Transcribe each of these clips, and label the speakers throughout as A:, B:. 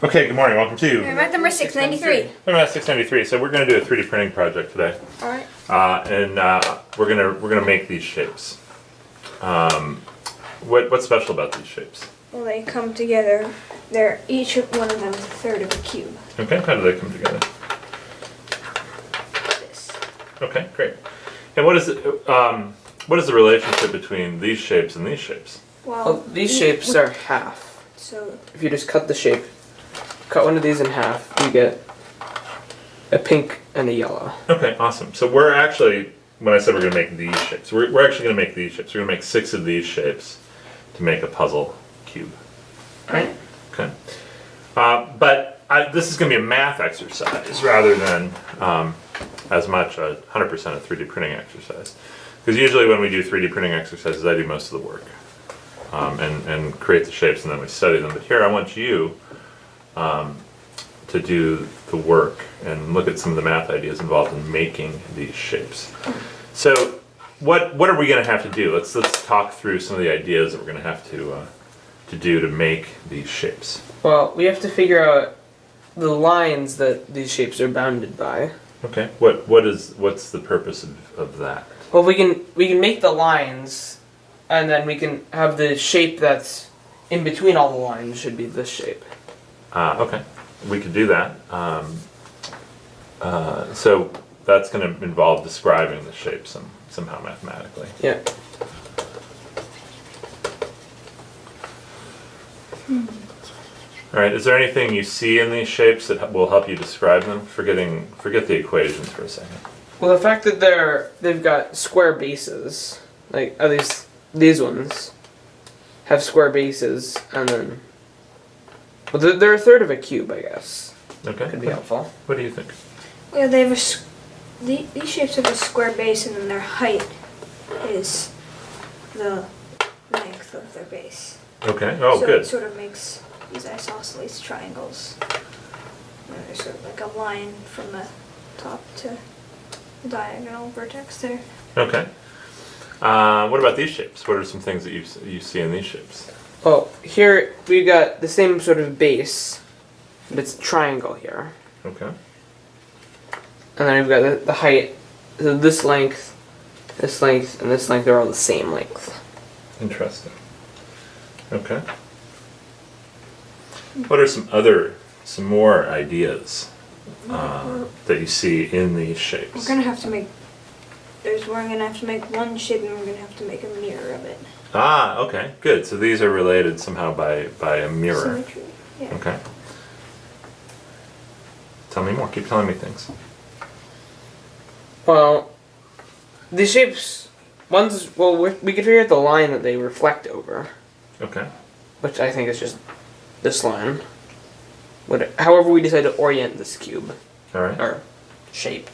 A: Okay, good morning. Welcome to
B: Math number 693.
A: FamilyMath693. So we're going to do a 3D printing project today,
B: All right.
A: and we're gonna make these shapes. What's special about these shapes?
B: Well, they come together. They're each one of them is a third of a cube.
A: Okay, how do they come together?
B: This.
A: Okay, great. And what is the relationship between these shapes and these shapes?
C: Well, these shapes are half.
B: So
C: If you just cut the shape, cut one of these in half, you get a pink and a yellow.
A: Okay, awesome. So we're actually, when I said we're going to make these shapes, we're actually going to make these shapes. We're going to make 6 of these shapes to make a puzzle cube.
C: Right?
A: Okay. But this is going to be a math exercise rather than as much a 100% a 3D printing exercise. Because usually when we do 3D printing exercises, I do most of the work and create the shapes and then we study them. But here I want you to do the work and look at some of the math ideas involved in making these shapes. So what are we going to have to do? Let's talk through some of the ideas that we're going to have to do to make these shapes.
C: Well, we have to figure out the lines that these shapes are bounded by.
A: Okay. What's the purpose of that?
C: Well, we can make the lines, and then we can have the shape that's in between all the lines should be this shape.
A: Okay. We could do that. So that's going to involve describing the shape somehow mathematically.
C: Yeah.
A: All right. Is there anything you see in these shapes that will help you describe them? Forget the equations for a second.
C: Well, the fact that they've got square bases, like at least these ones, have square bases, and then well, they're a third of a cube, I guess.
A: Okay.
C: Could be helpful.
A: What do you think?
B: yeah, they have these shapes have a square base, and then their height is the length of their base.
A: Okay. Oh,
B: so
A: good.
B: it sort of makes these isosceles triangles. And there's sort of like a line from the top to the diagonal vertex there.
A: Okay. What about these shapes? What are some things that you see in these shapes?
C: Well, here we've got the same sort of base, but it's a triangle here.
A: Okay.
C: And then we've got the height, so this length, and this length are all the same length.
A: Interesting. Okay. What are some more ideas that you see in these shapes?
B: We're gonna have to make one shape, and we're gonna have to make a mirror of it.
A: Ah, okay, good. So these are related somehow by a mirror.
B: Symmetry. Yeah.
A: Okay. Tell me more. Keep telling me things.
C: Well, these shapes, we could figure out the line that they reflect over,
A: Okay.
C: which I think is just this line. However we decide to orient this cube,
A: All right.
C: or shape.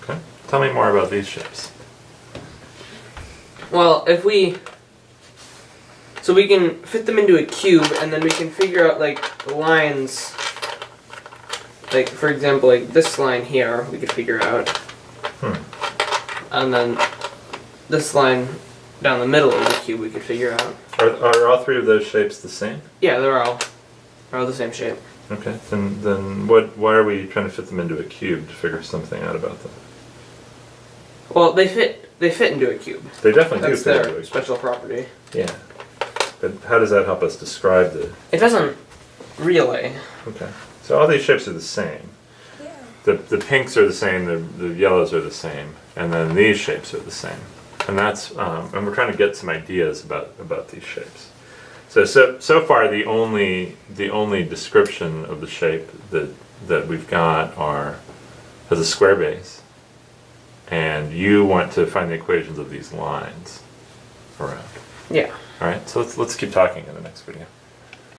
A: Okay. Tell me more about these shapes.
C: Well, so we can fit them into a cube, and then we can figure out like the lines. Like for example, like this line here, we could figure out, and then this line down the middle of the cube, we could figure out.
A: Are all 3 of those shapes the same?
C: Yeah, they're all the same shape.
A: Okay. Then why are we trying to fit them into a cube to figure something out about them?
C: Well, they fit into a cube.
A: They definitely
C: That's
A: do fit
C: their
A: into a cube.
C: special property.
A: Yeah. But how does that help us describe the...
C: It doesn't really.
A: Okay. So all these shapes are the same.
B: Yeah.
A: The pinks are the same, the yellows are the same, and then these shapes are the same. And that's and we're trying to get some ideas about these shapes. So far the only description of the shape that we've got has a square base. And you want to find the equations of these lines around.
C: Yeah.
A: All right. So let's keep talking in the next video.